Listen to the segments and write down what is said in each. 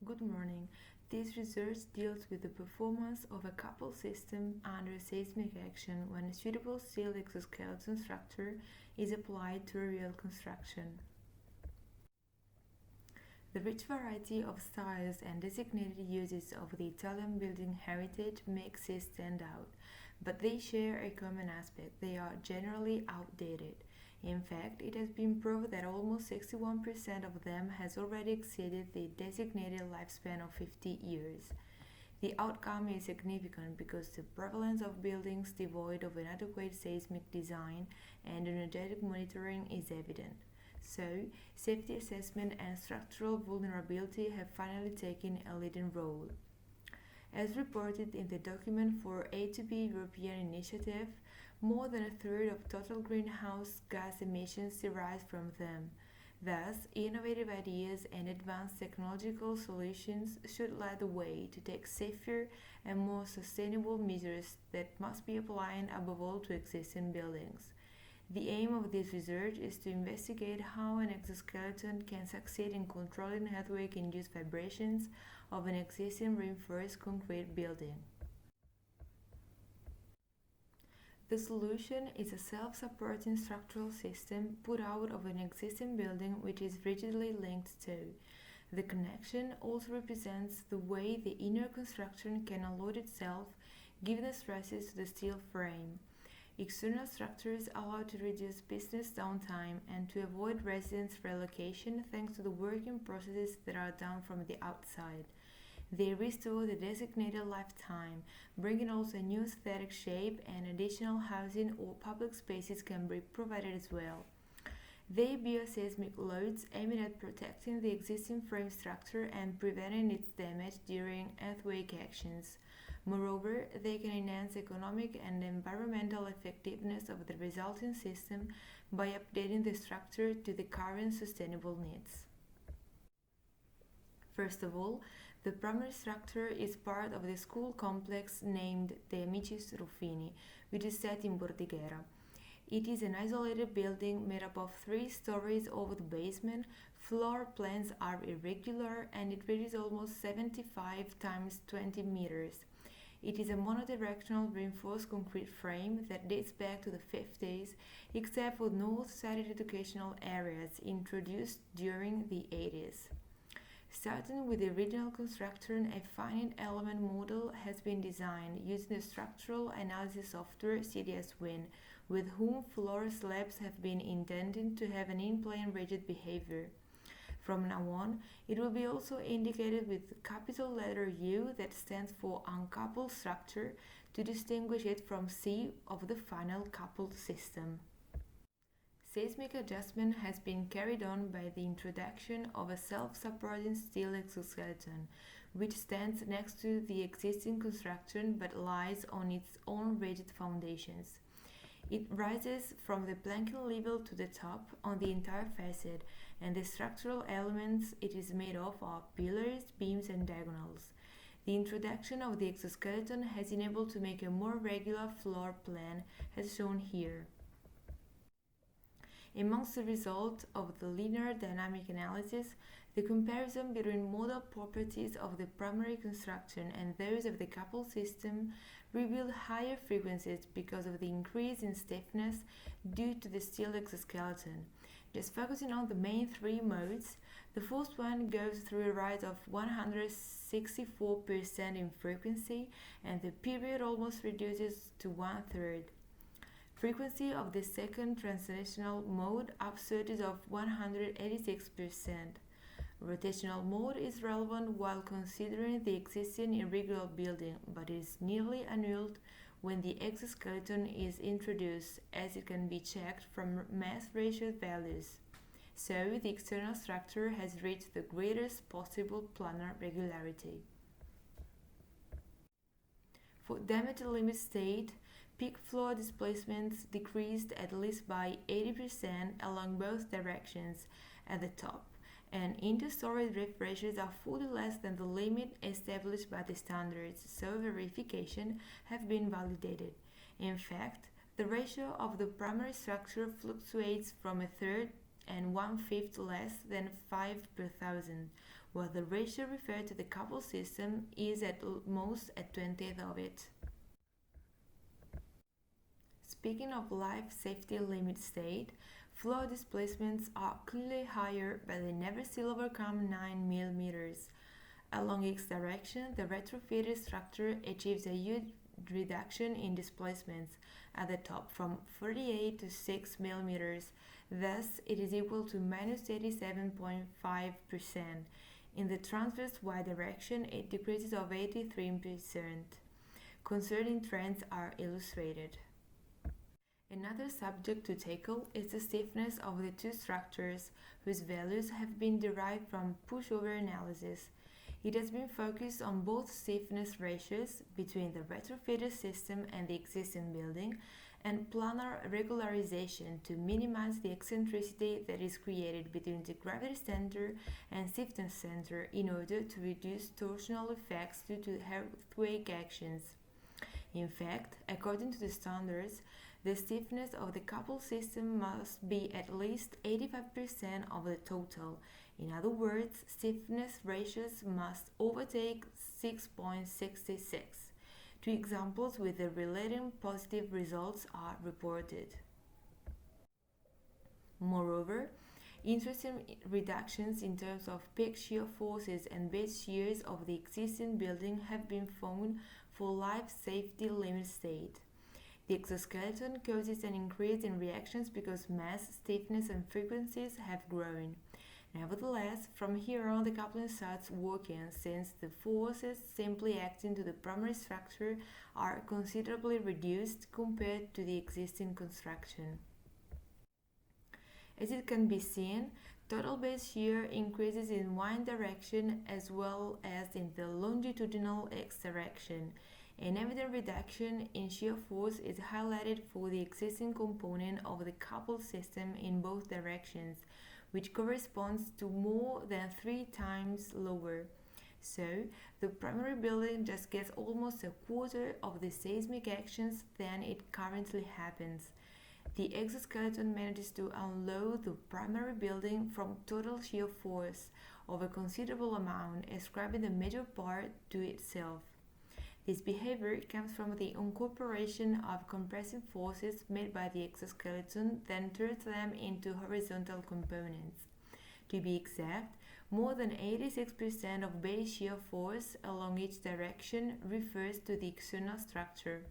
Good morning. This research deals with the performance of a coupled system under seismic action when a suitable steel exoskeleton structure is applied to a real construction. The rich variety of styles and designated uses of the Italian building heritage makes it stand out, but they share a common aspect: they are generally outdated. In fact, it has been proved that almost 61% of them has already exceeded the designated lifespan of 50 years. The outcome is significant because the prevalence of buildings devoid of an adequate seismic design and energetic monitoring is evident. So, safety assessment and structural vulnerability have finally taken a leading role. As reported in the document for A2B European Initiative, more than a third of total greenhouse gas emissions derive from them. Thus, innovative ideas and advanced technological solutions should lead the way to take safer and more sustainable measures that must be applied above all to existing buildings. The aim of this research is to investigate how an exoskeleton can succeed in controlling earthquake-induced vibrations of an existing reinforced concrete building. The solution is a self-supporting structural system put out of an existing building which is rigidly linked to. The connection also represents the way the inner construction can unload itself given the stresses to the steel frame. External structures allow to reduce business downtime and to avoid residents' relocation thanks to the working processes that are done from the outside. They restore the designated lifetime, bringing also a new aesthetic shape, and additional housing or public spaces can be provided as well. They bear seismic loads aiming at protecting the existing frame structure and preventing its damage during earthquake actions. Moreover, they can enhance economic and environmental effectiveness of the resulting system by updating the structure to the current sustainable needs. First of all, the primary structure is part of the school complex named the Martelli Ruffini, which is set in Bordighera. It is an isolated building made up of 3 stories over the basement. Floor plans are irregular and it reaches almost 75 times 20 meters. It is a monodirectional reinforced concrete frame that dates back to the 50s, except for north-sided educational areas introduced during the 80s. Starting with the original construction, a finite element model has been designed using the structural analysis software CDS-WIN, with whom floor slabs have been intended to have an in-plane rigid behavior. From now on, it will be also indicated with capital letter U that stands for uncoupled structure to distinguish it from C of the final coupled system. Seismic adjustment has been carried on by the introduction of a self-supporting steel exoskeleton, which stands next to the existing construction but lies on its own rigid foundations. It rises from the planking level to the top on the entire facade, and the structural elements it is made of are pillars, beams, and diagonals. The introduction of the exoskeleton has enabled to make a more regular floor plan, as shown here. Amongst the results of the linear dynamic analysis, the comparison between model properties of the primary construction and those of the coupled system revealed higher frequencies because of the increase in stiffness due to the steel exoskeleton. Just focusing on the main 3 modes, the first one goes through a rise of 164% in frequency and the period almost reduces to 1/3. Frequency of the second translational mode upsurges of 186%. Rotational mode is relevant while considering the existing irregular building, but is nearly annulled when the exoskeleton is introduced, as it can be checked from mass ratio values. So, the external structure has reached the greatest possible planar regularity. For damage limit state, peak floor displacements decreased at least by 80% along both directions at the top, and inter-story drift ratios are fully less than the limit established by the standards, so verification have been validated. In fact, the ratio of the primary structure fluctuates from 1/3 and 1/5 less than 5 per thousand, while the ratio referred to the coupled system is at most a 20th of it. Speaking of life safety limit state, floor displacements are clearly higher, but they never still overcome 9 mm. Along its direction, the retrofitted structure achieves a huge reduction in displacements at the top from 48 to 6 mm. Thus, it is equal to minus 87.5%. In the transverse y direction, it decreases of 83%. Concerning trends are illustrated. Another subject to tackle is the stiffness of the two structures, whose values have been derived from pushover analysis. It has been focused on both stiffness ratios between the retrofitted system and the existing building and planar regularization to minimize the eccentricity that is created between the gravity center and stiffness center in order to reduce torsional effects due to earthquake actions. In fact, according to the standards, the stiffness of the coupled system must be at least 85% of the total. In other words, stiffness ratios must overtake 6.66. Two examples with the relating positive results are reported. Moreover, interesting reductions in terms of peak shear forces and base shears of the existing building have been found for life safety limit state. The exoskeleton causes an increase in reactions because mass, stiffness, and frequencies have grown. Nevertheless, from here on the coupling starts working since the forces simply acting to the primary structure are considerably reduced compared to the existing construction. As it can be seen, total base shear increases in one direction as well as in the longitudinal x direction. An evident reduction in shear force is highlighted for the existing component of the coupled system in both directions, which corresponds to more than 3 times lower. So, the primary building just gets almost a quarter of the seismic actions than it currently happens. The exoskeleton manages to unload the primary building from total shear force of a considerable amount, ascribing the major part to itself. This behavior comes from the incorporation of compressive forces made by the exoskeleton, then turns them into horizontal components. To be exact, more than 86% of base shear force along each direction refers to the external structure.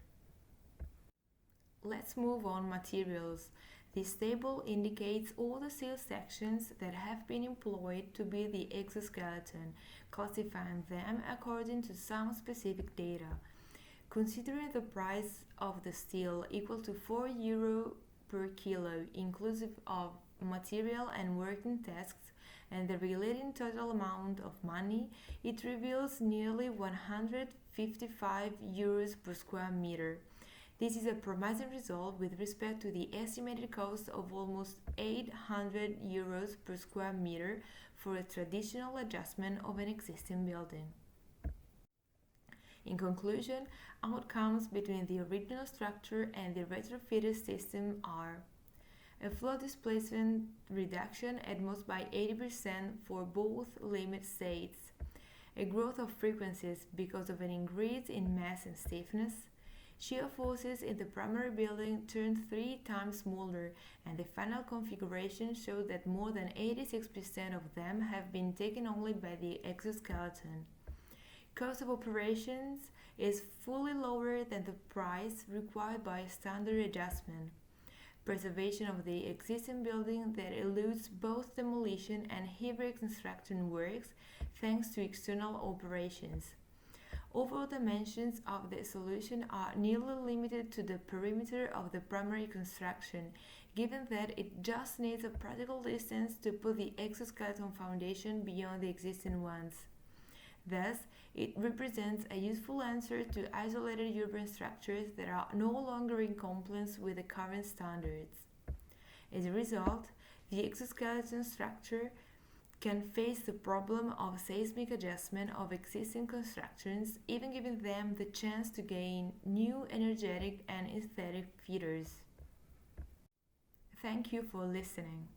Let's move on materials. This table indicates all the steel sections that have been employed to build the exoskeleton, classifying them according to some specific data. Considering the price of the steel equal to €4 per kilo, inclusive of material and working tasks, and the relating total amount of money, it reveals nearly €155 per square meter. This is a promising result with respect to the estimated cost of almost €800 per square meter for a traditional adjustment of an existing building. In conclusion, outcomes between the original structure and the retrofitted system are a flow displacement reduction at most by 80% for both limit states, a growth of frequencies because of an increase in mass and stiffness, shear forces in the primary building turned 3 times smaller, and the final configuration showed that more than 86% of them have been taken only by the exoskeleton. Cost of operations is fully lower than the price required by a standard adjustment. Preservation of the existing building that eludes both demolition and heavy reconstruction works thanks to external operations. Overall dimensions of the solution are nearly limited to the perimeter of the primary construction, given that it just needs a practical distance to put the exoskeleton foundation beyond the existing ones. Thus, it represents a useful answer to isolated urban structures that are no longer in compliance with the current standards. As a result, the exoskeleton structure can face the problem of seismic adjustment of existing constructions, even giving them the chance to gain new energetic and aesthetic features. Thank you for listening.